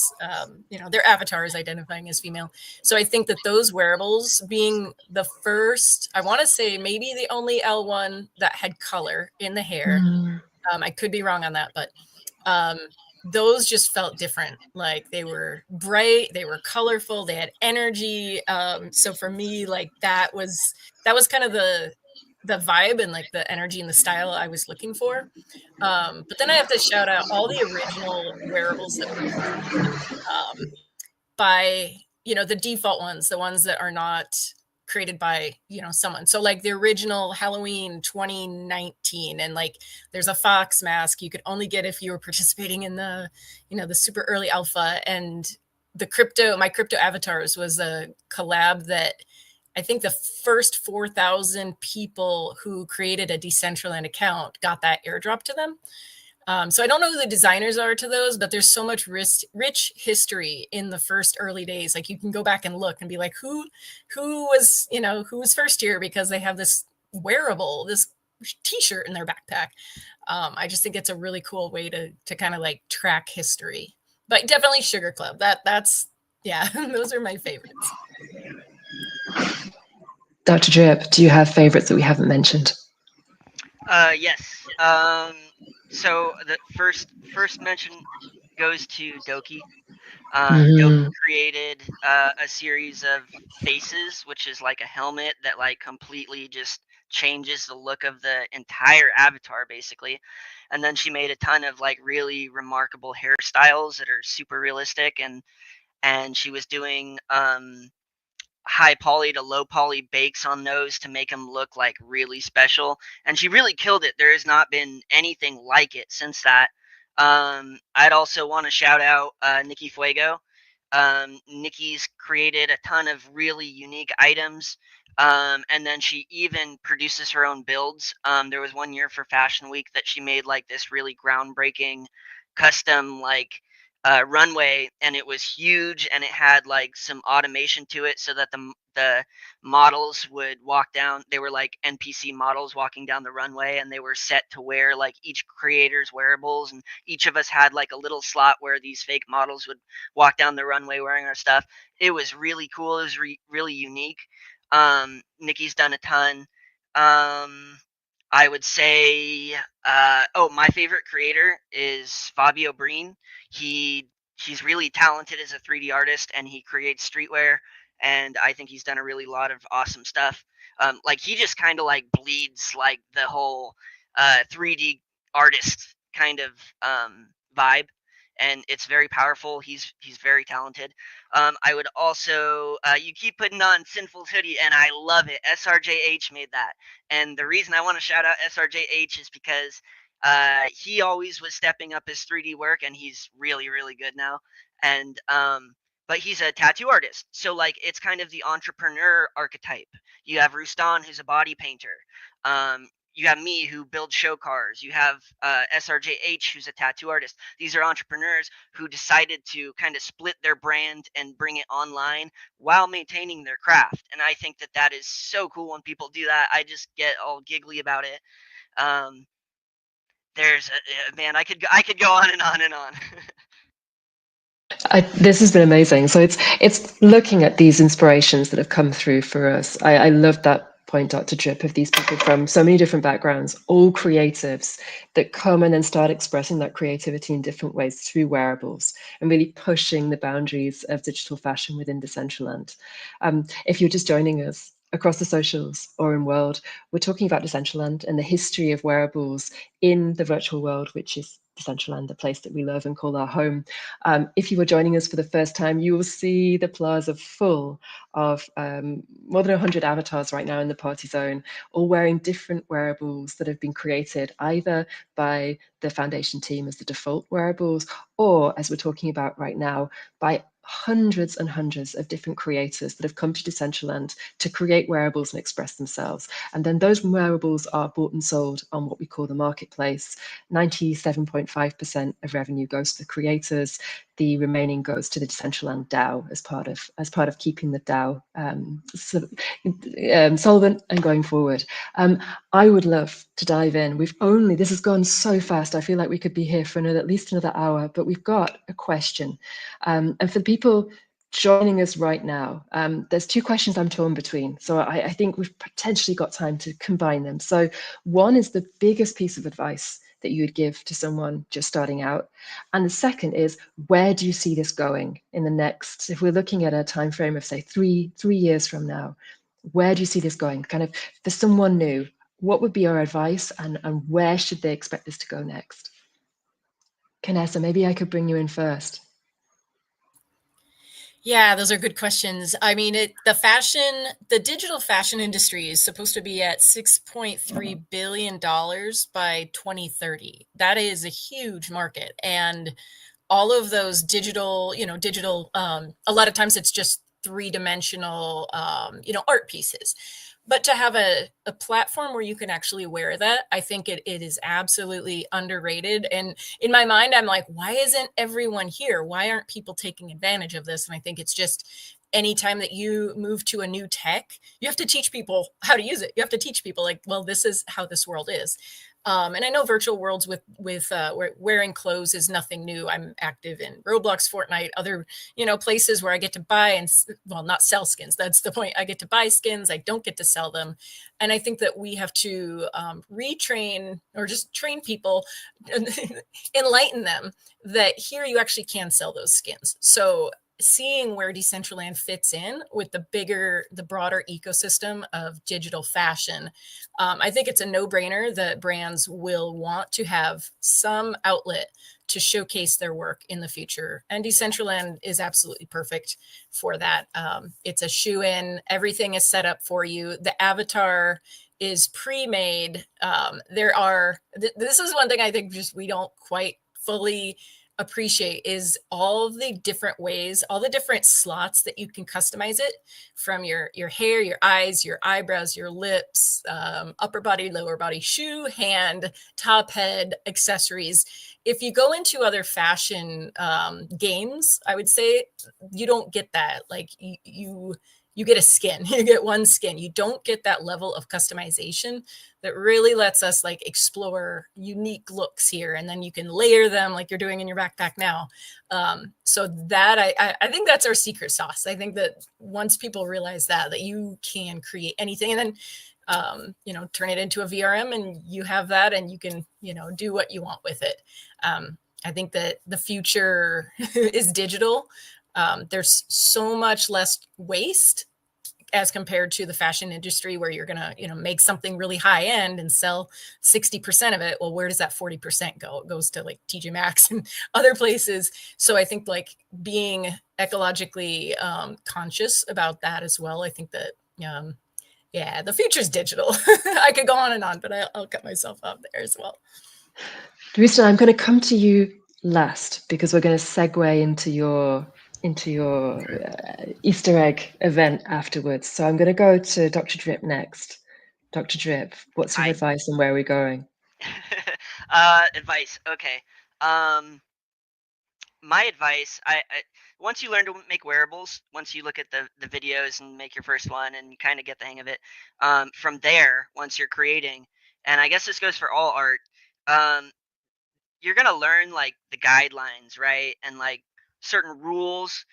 you know, their avatar is identifying as female. So I think that those wearables being the first, I want to say maybe the only L1 that had color in the hair. I could be wrong on that, but those just felt different. Like they were bright, they were colorful, they had energy. So for me, like that was kind of the vibe and like the energy and the style I was looking for. But then I have to shout out all the original wearables that were created by, you know, the default ones, the ones that are not created by, you know, someone. So like the original Halloween 2019, and like there's a fox mask you could only get if you were participating in the, you know, the super early alpha. And my crypto avatars was a collab that I think the first 4,000 people who created a Decentraland account got that airdrop to them. So I don't know who the designers are to those, but there's so much rich history in the first early days. Like you can go back and look and be like, who was first here, because they have this wearable, this t-shirt in their backpack. I just think it's a really cool way to kind of like track history. But definitely Sugar Club. That's yeah, those are my favorites. DOCTORdripp, do you have favorites that we haven't mentioned? Yes. So the first mention goes to Doki. Doki created a series of faces, which is like a helmet that like completely just changes the look of the entire avatar, basically. And then she made a ton of like really remarkable hairstyles that are super realistic, and she was doing high poly to low poly bakes on those to make them look like really special, and she really killed it. There has not been anything like it since that. I'd also want to shout out Nikki Fuego. Nikki's created a ton of really unique items, and then she even produces her own builds. There was one year for Fashion Week that she made like this really groundbreaking custom like runway, and it was huge, and it had like some automation to it so that the models would walk down. They were like NPC models walking down the runway, and they were set to wear like each creator's wearables, and each of us had like a little slot where these fake models would walk down the runway wearing our stuff. It was really cool. It was really unique. Nikki's done a ton. I would say, my favorite creator is Fabio Breen. He's really talented as a 3D artist, and he creates streetwear, and I think he's done a really lot of awesome stuff. Like he just kind of like bleeds like the whole 3D artist kind of vibe, and it's very powerful. He's very talented. I would also, you keep putting on Sinful's hoodie, and I love it. SRJH made that. And the reason I want to shout out SRJH is because he always was stepping up his 3D work, and he's really, really good now. And but he's a tattoo artist, so like it's kind of the entrepreneur archetype. You have Roustan, who's a body painter. You have me, who builds show cars. You have SRJH, who's a tattoo artist. These are entrepreneurs who decided to kind of split their brand and bring it online while maintaining their craft. And I think that that is so cool when people do that. I just get all giggly about it. There's man, I could go on and on and on. This has been amazing. So it's looking at these inspirations that have come through for us. I love that point, DOCTORdripp, of these people from so many different backgrounds, all creatives that come in and start expressing that creativity in different ways through wearables and really pushing the boundaries of digital fashion within Decentraland. If you're just joining us across the socials or in world, we're talking about Decentraland and the history of wearables in the virtual world, which is Decentraland, the place that we love and call our home. If you were joining us for the first time, you will see the plaza full of more than 100 avatars right now in the party zone, all wearing different wearables that have been created either by the foundation team as the default wearables, or as we're talking about right now, by hundreds and hundreds of different creators that have come to Decentraland to create wearables and express themselves. And then those wearables are bought and sold on what we call the marketplace. 97.5% of revenue goes to the creators. The remaining goes to the Decentraland DAO as part of keeping the DAO solvent and going forward. I would love to dive in. This has gone so fast. I feel like we could be here for at least another hour, but we've got a question. And for the people joining us right now, there's two questions I'm torn between. So I think we've potentially got time to combine them. So one is the biggest piece of advice that you would give to someone just starting out, and the second is, where do you see this going in the next, if we're looking at a time frame of say three years from now, where do you see this going? Kind of for someone new, what would be your advice, and where should they expect this to go next? Canessa, maybe I could bring you in first. Yeah, those are good questions. I mean, the digital fashion industry is supposed to be at $6.3 billion by 2030. That is a huge market. And all of those digital, a lot of times it's just three-dimensional, art pieces. But to have a platform where you can actually wear that, I think it is absolutely underrated. And in my mind, I'm like, why isn't everyone here? Why aren't people taking advantage of this? And I think it's just anytime that you move to a new tech, you have to teach people how to use it. You have to teach people like, well, this is how this world is. And I know virtual worlds with wearing clothes is nothing new. I'm active in Roblox, Fortnite, other places where I get to buy and, well, not sell skins. That's the point. I get to buy skins. I don't get to sell them. And I think that we have to retrain or just train people, enlighten them that here you actually can sell those skins. So seeing where Decentraland fits in with the broader ecosystem of digital fashion, I think it's a no-brainer that brands will want to have some outlet to showcase their work in the future. And Decentraland is absolutely perfect for that. It's a shoe-in. Everything is set up for you. The avatar is pre-made. This is one thing I think just we don't quite fully appreciate is all the different ways, all the different slots that you can customize it, from your hair, your eyes, your eyebrows, your lips, upper body, lower body, shoe, hand, top, head, accessories. If you go into other fashion games, I would say you don't get that. Like you get a skin, you get one skin. You don't get that level of customization that really lets us like explore unique looks here. And then you can layer them like you're doing in your backpack now. So that I think that's our secret sauce. I think that once people realize that you can create anything, and then turn it into a VRM, and you have that, and you can do what you want with it. I think that the future is digital. There's so much less waste as compared to the fashion industry, where you're gonna make something really high end and sell 60% of it. Well, where does that 40% go? It goes to like TJ Maxx and other places. So I think like being ecologically conscious about that as well. I think that the future's digital. I could go on and on, but I'll cut myself off there as well. Roustan, I'm going to come to you last because we're going to segue into your Easter egg event afterwards. So I'm going to go to DOCTORdripp next. DOCTORdripp, what's your advice and where are we going? Advice. Okay. My advice, I once you learn to make wearables, once you look at the videos and make your first one and you kind of get the hang of it, from there, once you're creating, and I guess this goes for all art, um, you're gonna learn like the guidelines, right? And like certain rules.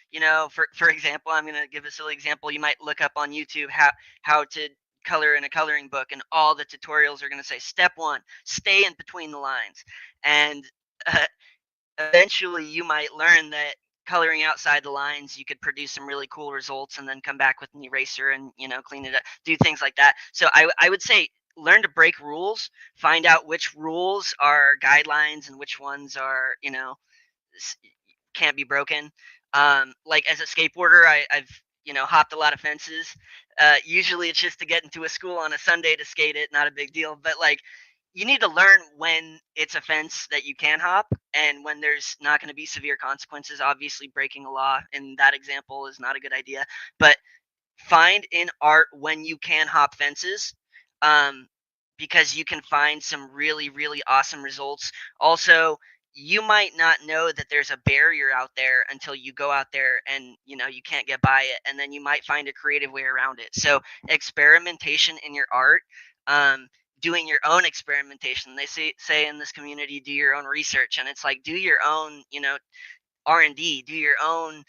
For example, I'm gonna give a silly example. You might look up on YouTube how to color in a coloring book, and all the tutorials are gonna say step 1, stay in between the lines, and uh, eventually you might learn that coloring outside the lines you could produce some really cool results and then come back with an eraser and clean it up, do things like that. So I would say learn to break rules, find out which rules are guidelines and which ones are can't be broken. Like as a skateboarder, I've hopped a lot of fences. Usually it's just to get into a school on a Sunday to skate it, not a big deal. But like you need to learn when it's a fence that you can hop and when there's not going to be severe consequences. Obviously, breaking a law in that example is not a good idea. But find in art when you can hop fences, um, because you can find some really, really awesome results. Also, you might not know that there's a barrier out there until you go out there and you can't get by it, and then you might find a creative way around it. So experimentation in your art, doing your own experimentation. They say in this community, do your own research, and it's like do your own R&D, do your own,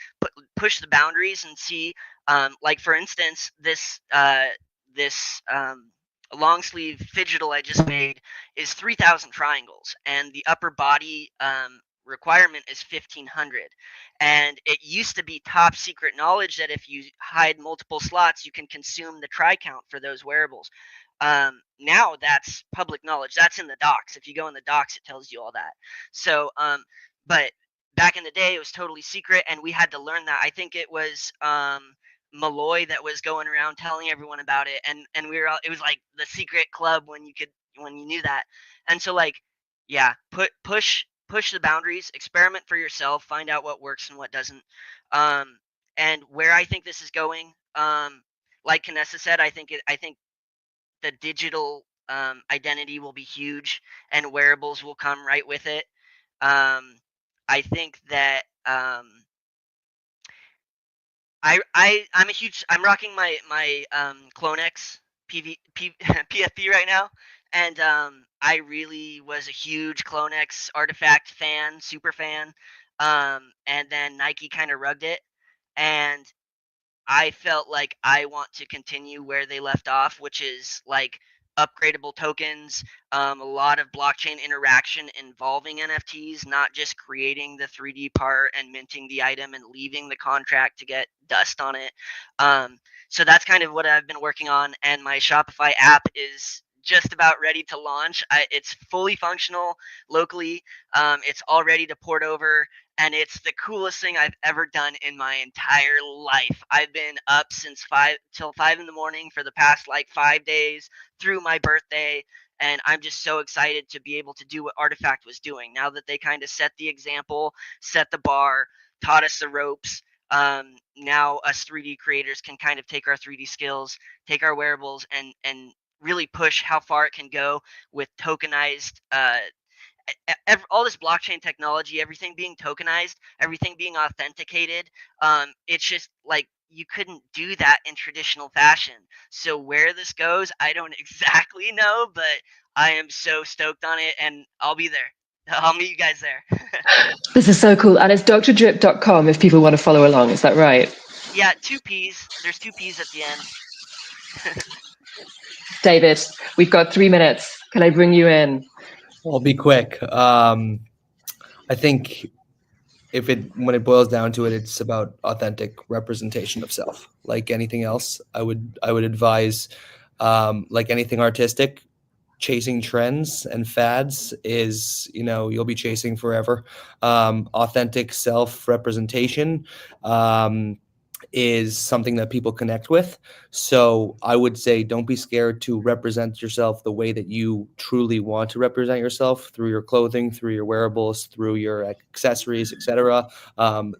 push the boundaries and see. Like for instance, this long sleeve fidgetal I just made is 3,000 triangles, and the upper body requirement is 1,500. And it used to be top secret knowledge that if you hide multiple slots, you can consume the try count for those wearables. Now that's public knowledge. That's in the docs. If you go in the docs, it tells you all that. So, but back in the day, it was totally secret, and we had to learn that. I think it was Malloy that was going around telling everyone about it, and we were all, it was like the secret club when you knew that. And so like, yeah, push the boundaries, experiment for yourself, find out what works and what doesn't. And where I think this is going, like Canessa said, I think the digital identity will be huge, and wearables will come right with it. I think that I'm rocking my Clonex PFP right now, and I really was a huge Clonex artifact fan, super fan, and then Nike kind of rugged it, and I felt like I want to continue where they left off, which is like upgradable tokens, a lot of blockchain interaction involving NFTs, not just creating the 3D part and minting the item and leaving the contract to get dust on it. So that's kind of what I've been working on, and my Shopify app is just about ready to launch. It's fully functional locally. It's all ready to port over, and it's the coolest thing I've ever done in my entire life. I've been up since 5 in the morning for the past like 5 days through my birthday, and I'm just so excited to be able to do what Artifact was doing. Now that they kind of set the example, set the bar, taught us the ropes, now us 3D creators can kind of take our 3D skills, take our wearables, and really push how far it can go with tokenized all this blockchain technology, everything being tokenized, everything being authenticated. It's just like you couldn't do that in traditional fashion. So where this goes, I don't exactly know, but I am so stoked on it, and I'll be there. I'll meet you guys there. This is so cool. And it's DOCTORdripp.com if people want to follow along. Is that right? Yeah, 2 P's. There's 2 P's at the end. David, we've got 3 minutes. Can I bring you in? I'll be quick. I think when it boils down to it, it's about authentic representation of self. Like anything else, I would advise, like anything artistic, chasing trends and fads is, you'll be chasing forever. Authentic self representation is something that people connect with. So I would say don't be scared to represent yourself the way that you truly want to represent yourself, through your clothing, through your wearables, through your accessories, etc.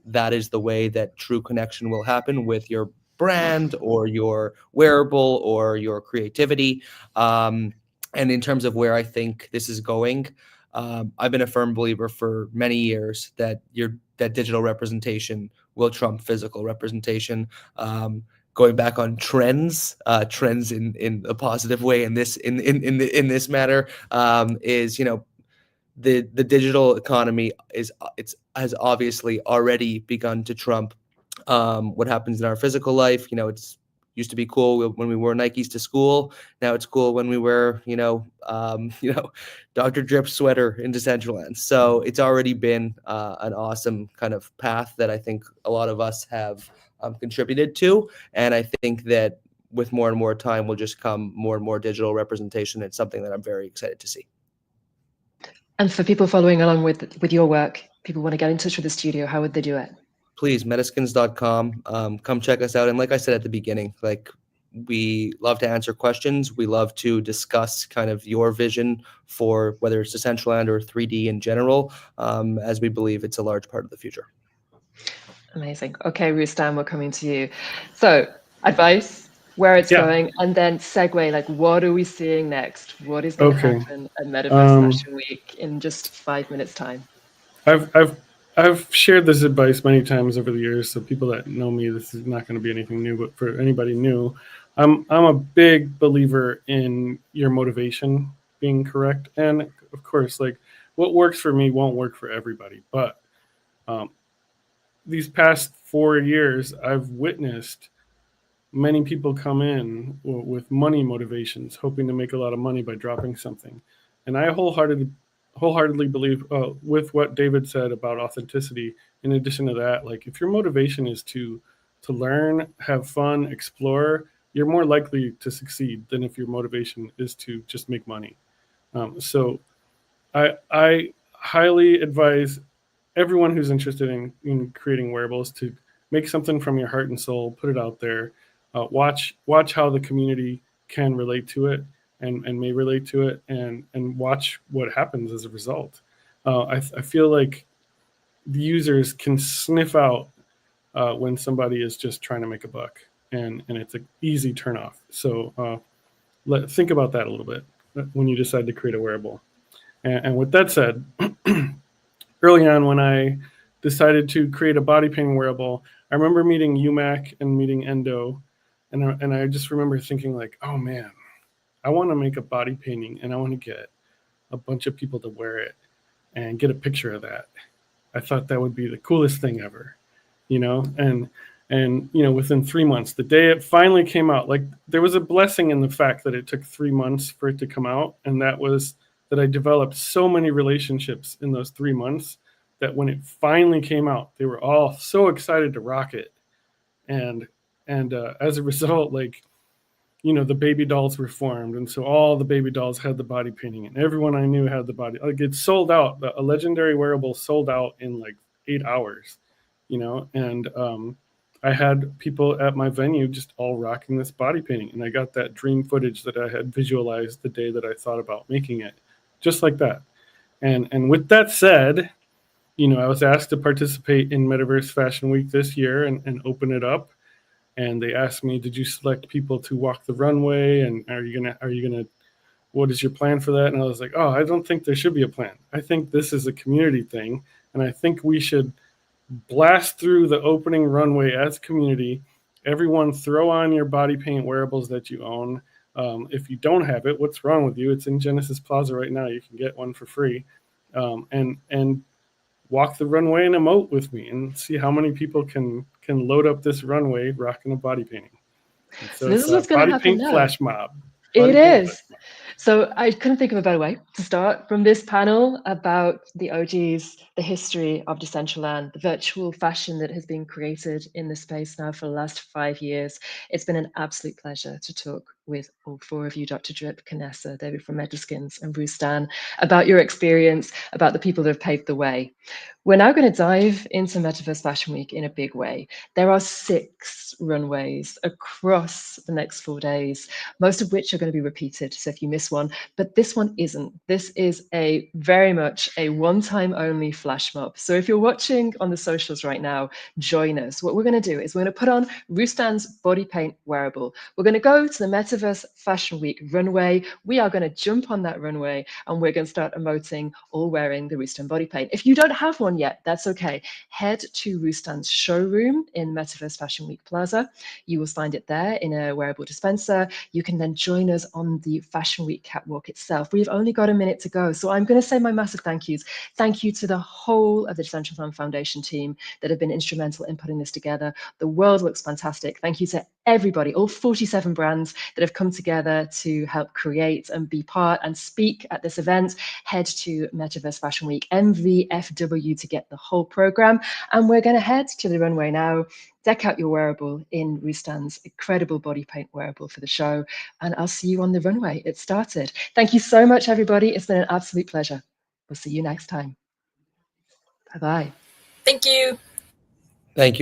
That is the way that true connection will happen with your brand or your wearable or your creativity. And in terms of where I think this is going, I've been a firm believer for many years that digital representation will trump physical representation. Going back on trends in a positive way in this matter, is, the digital economy has obviously already begun to trump what happens in our physical life. It's used to be cool when we wore Nikes to school. Now it's cool when we wear, DOCTORdripp sweater in Decentraland. So it's already been an awesome kind of path that I think a lot of us have contributed to. And I think that with more and more time will just come more and more digital representation. It's something that I'm very excited to see. And for people following along with your work, people want to get in touch with the studio, how would they do it? Please, metaskins.com. Come check us out. And like I said at the beginning, we love to answer questions. We love to discuss kind of your vision for whether it's Decentraland or 3D in general, as we believe it's a large part of the future. Amazing. Okay, Roustan, we're coming to you. So advice, where it's going, and then segue, what are we seeing next? What is going to happen at Metaverse Fashion Week in just 5 minutes time? I've shared this advice many times over the years, so people that know me, this is not going to be anything new. But for anybody new, I'm a big believer in your motivation being correct, and of course, what works for me won't work for everybody. But these past 4 years, I've witnessed many people come in with money motivations, hoping to make a lot of money by dropping something, and I wholeheartedly believe with what David said about authenticity. In addition to that, if your motivation is to learn, have fun, explore, you're more likely to succeed than if your motivation is to just make money. So I highly advise everyone who's interested in creating wearables to make something from your heart and soul, put it out there, watch how the community can relate to it, and may relate to it, and watch what happens as a result. I feel like the users can sniff out when somebody is just trying to make a buck, and it's an easy turnoff. So think about that a little bit when you decide to create a wearable. And with that said, early on when I decided to create a body painting wearable, I remember meeting UMAC and meeting Endo, and I just remember thinking oh man, I want to make a body painting and I want to get a bunch of people to wear it and get a picture of that. I thought that would be the coolest thing ever, and within 3 months, the day it finally came out, there was a blessing in the fact that it took 3 months for it to come out. And that was that I developed so many relationships in those 3 months that when it finally came out, they were all so excited to rock it. And as a result, the baby dolls were formed. And so all the baby dolls had the body painting, and everyone I knew had the body. It sold out. A legendary wearable sold out in 8 hours, and I had people at my venue just all rocking this body painting. And I got that dream footage that I had visualized the day that I thought about making it, just like that. And with that said, I was asked to participate in Metaverse Fashion Week this year and open it up. And they asked me, did you select people to walk the runway? And are you gonna, what is your plan for that? And I was like, oh, I don't think there should be a plan. I think this is a community thing. And I think we should blast through the opening runway as a community. Everyone throw on your body paint wearables that you own. If you don't have it, what's wrong with you? It's in Genesis Plaza right now. You can get one for free. And walk the runway and emote with me and see how many people can load up this runway rocking a body painting. So this is what's going to happen now. Flash mob. It is. So I couldn't think of a better way to start from this panel about the OGs, the history of Decentraland, the virtual fashion that has been created in the space now for the last 5 years. It's been an absolute pleasure to talk with all four of you, DOCTORdripp, Canessa, David from Meadowskins, and Roustan, about your experience, about the people that have paved the way. We're now going to dive into Metaverse Fashion Week in a big way. There are 6 runways across the next 4 days, most of which are going to be repeated. So if you miss one, but this one isn't. This is a very much a one-time only flash mob. So if you're watching on the socials right now, join us. What we're going to do is we're going to put on Roustan's body paint wearable. We're going to go to the Metaverse Fashion Week runway. We are going to jump on that runway and we're going to start emoting, all wearing the Roustan body paint. If you don't have one yet, that's okay. Head to Roustan's showroom in Metaverse Fashion Week Plaza. You will find it there in a wearable dispenser. You can then join us on the Fashion Week catwalk itself. We've only got a minute to go, so I'm going to say my massive thank yous. Thank you to the whole of the Decentraland Foundation team that have been instrumental in putting this together. The world looks fantastic. Thank you to everybody, all 47 brands that have come together to help create and be part and speak at this event. Head to Metaverse Fashion Week MVFW to get the whole program. And we're going to head to the runway now. Deck out your wearable in Roustan's incredible body paint wearable for the show. And I'll see you on the runway. It started. Thank you so much, everybody. It's been an absolute pleasure. We'll see you next time. Bye-bye. Thank you. Thank you.